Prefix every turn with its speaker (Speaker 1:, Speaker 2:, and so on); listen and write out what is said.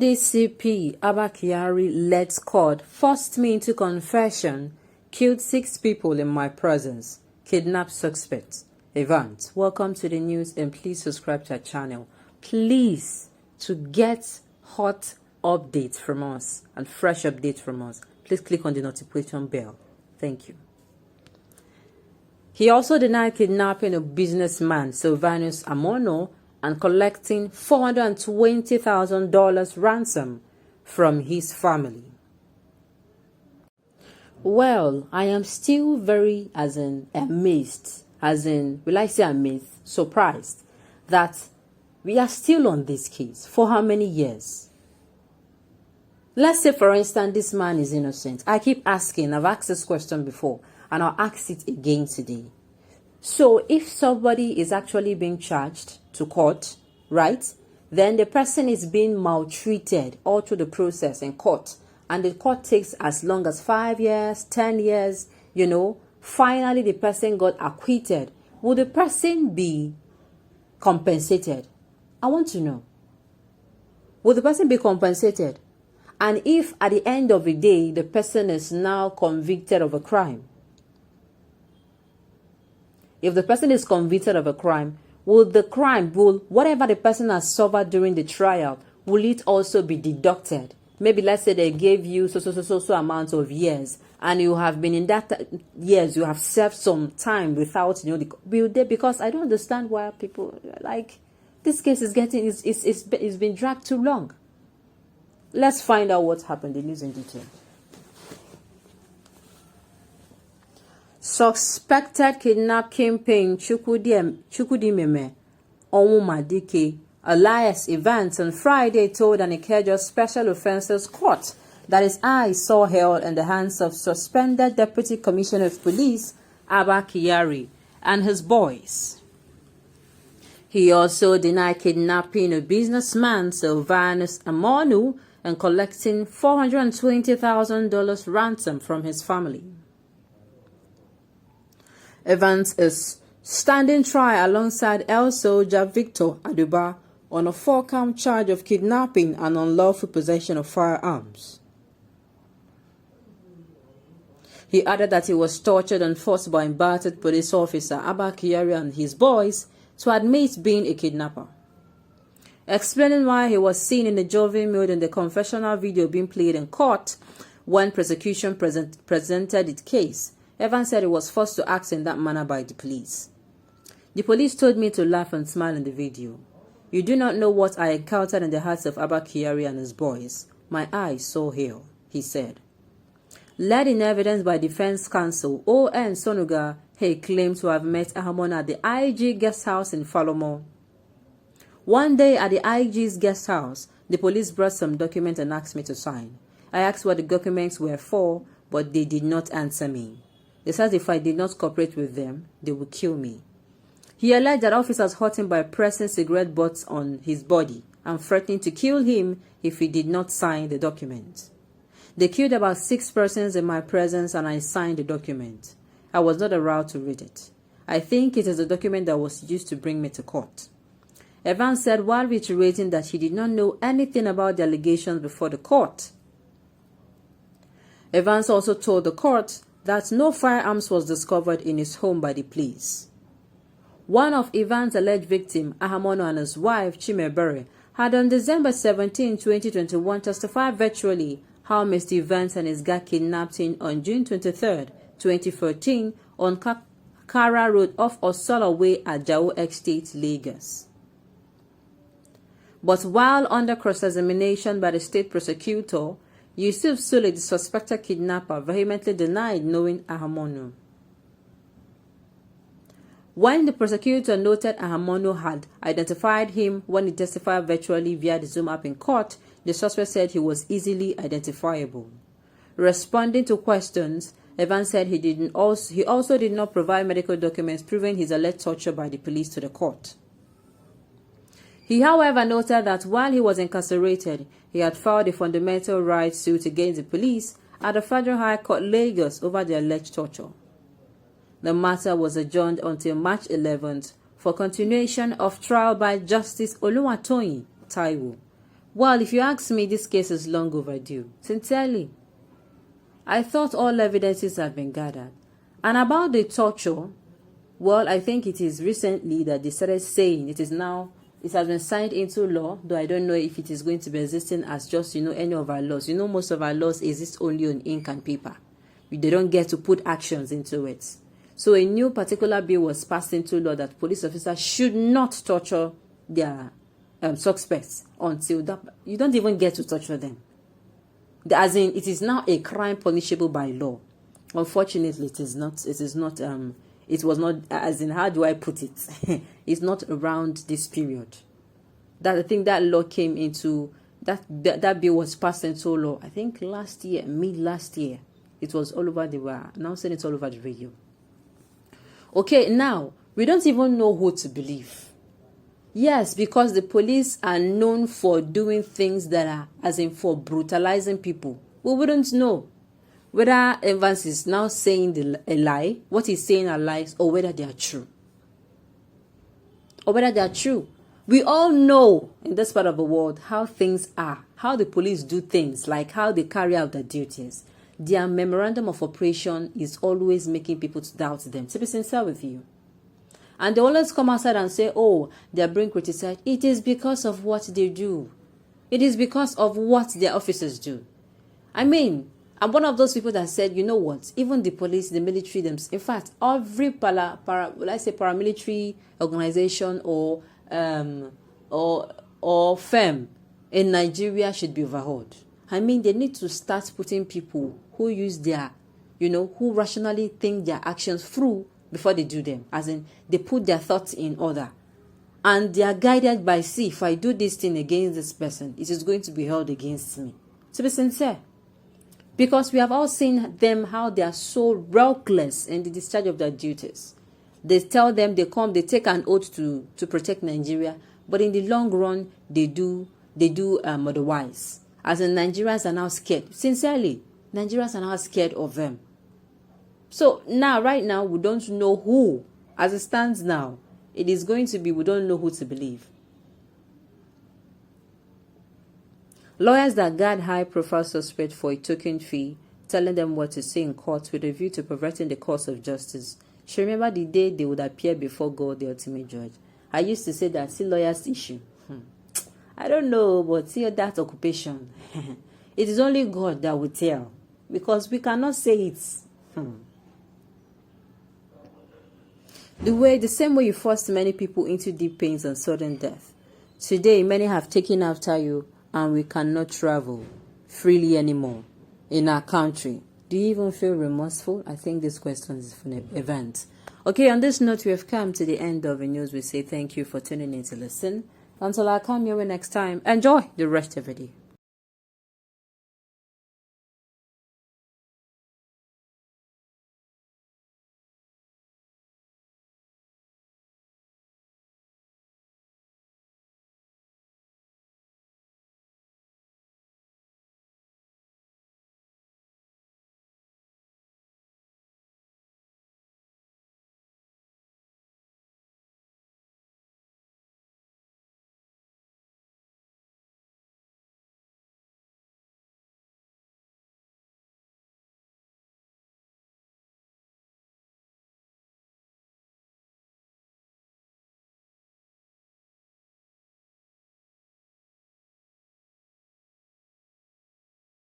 Speaker 1: DCP ABBA KYARI led squad forced me into confession, killed 6 people in my presence, kidnapped suspects. EVANS, welcome to the news and please subscribe to our channel. Please, to get hot updates from us and fresh updates from us, please click on the notification bell. Thank you. He also denied kidnapping a businessman, Sylvanus Amono, and collecting $420,000 ransom from his family. Well, I am still very amazed, surprised that we are still on this case. For how many years? Let's say, for instance, this man is innocent. I keep asking, I've asked this question before, and I'll ask it again today. So if somebody is actually being charged to court, right, then the person is being maltreated all through the process in court, and the court takes as long as 5 years, 10 years, finally the person got acquitted. Will the person be compensated? I want to know. Will the person be compensated? And if at the end of the day, the person is now convicted of a crime, if the person is convicted of a crime, whatever the person has suffered during the trial, will it also be deducted? Maybe let's say they gave you so amount of years, and you have been in that years, you have served some time without, because I don't understand why people, like, this case is it's been dragged too long. Let's find out what happened, the news in detail. Suspected kidnap kingpin Chukwudimeme Onwumadike, alias EVANS, on Friday told an Ikeja Special Offences Court that his eyes saw held in the hands of suspended Deputy Commissioner of Police ABBA KYARI and his boys. He also denied kidnapping a businessman, Sylvanus Amono, and collecting $420,000 ransom from his family. EVANS is standing trial alongside El Soldier Victor Aduba on a 4-count charge of kidnapping and unlawful possession of firearms. He added that he was tortured and forced by a battered police officer, ABBA KYARI, and his boys to admit being a kidnapper. Explaining why he was seen in a jovial mood in the confessional video being played in court when prosecution presented its case, EVANS said he was forced to act in that manner by the police. The police told me to laugh and smile in the video. You do not know what I encountered in the hearts of ABBA KYARI and his boys. My eyes saw hell, he said. Led in evidence by defense counsel O.N. Sonuga, he claimed to have met Ahamon at the IG guest house in Falomo. One day at the IG's guest house, the police brought some documents and asked me to sign. I asked what the documents were for, but they did not answer me. They said if I did not cooperate with them, they would kill me. He alleged that officers hurt him by pressing cigarette butts on his body and threatening to kill him if he did not sign the document. They killed about 6 persons in my presence and I signed the document. I was not allowed to read it. I think it is a document that was used to bring me to court. EVANS said while reiterating that he did not know anything about the allegations before the court. EVANS also told the court that no firearms was discovered in his home by the police. One of EVANS' alleged victims, Ahamono, and his wife, Chimebere, had on December 17, 2021 testified virtually how Mr. EVANS and his gang kidnapped him on June 23, 2013 on Kara Road off Osola Way at Jao Estate, Lagos. But while under cross-examination by the state prosecutor, TR0UßLE, the suspected kidnapper, vehemently denied knowing Ahamono. When the prosecutor noted Ahamono had identified him when he testified virtually via the Zoom app in court, the suspect said he was easily identifiable. Responding to questions, EVANS said he also did not provide medical documents proving his alleged torture by the police to the court. He, however, noted that while he was incarcerated, he had filed a fundamental rights suit against the police at the Federal High Court, Lagos, over the alleged torture. The matter was adjourned until March 11th for continuation of trial by Justice Oluwatoyin Taiwo. Well, if you ask me, this case is long overdue. Sincerely. I thought all evidences had been gathered. And about the torture, well, I think it is recently that they started saying it has been signed into law, though I don't know if it is going to be existing as just, any of our laws. Most of our laws exist only on ink and paper. They don't get to put actions into it. So a new particular bill was passed into law that police officers should not torture their suspects until that. You don't even get to torture them. As in, it is now a crime punishable by law. Unfortunately, it is not. It was not, as in, how do I put it? It's not around this period. That I think that law came into, that bill was passed into law, I think last year, mid last year. It was all over, they were announcing it all over the radio. Okay, now, we don't even know who to believe. Yes, because the police are known for doing things that are, as in, for brutalizing people. We wouldn't know whether Evans is now saying a lie, what he's saying are lies, or whether they are true. We all know in this part of the world how things are, how the police do things, like how they carry out their duties. Their memorandum of operation is always making people to doubt them. To be sincere with you. And they always come outside and say, oh, they are being criticized. It is because of what they do. It is because of what their officers do. I mean, I'm one of those people that said, you know what, even the police, the military, in fact, every paramilitary organization or firm in Nigeria should be overhauled. I mean, they need to start putting people who use their, who rationally think their actions through before they do them. As in, they put their thoughts in order. And they are guided by, see, if I do this thing against this person, it is going to be held against me. To be sincere. Because we have all seen them, how they are so reckless in the discharge of their duties. They tell them, they take an oath to protect Nigeria. But in the long run, they do otherwise. As in, Nigerians are now scared. Sincerely, Nigerians are now scared of them. So now, right now, we don't know who. As it stands now, it is going to be, we don't know who to believe. Lawyers that guard high-profile suspects for a token fee, telling them what to say in court with a view to perverting the course of justice, should remember the day they would appear before God, the ultimate judge. I used to say that, see lawyers' issue. I don't know, but see that occupation. It is only God that will tell, because we cannot say it. The same way you forced many people into deep pains and sudden death. Today, many have taken after you, and we cannot travel freely anymore in our country. Do you even feel remorseful? I think this question is from an event. Okay, on this note, we have come to the end of the news. We say thank you for tuning in to listen. Until I come your way next time, enjoy the rest of the day.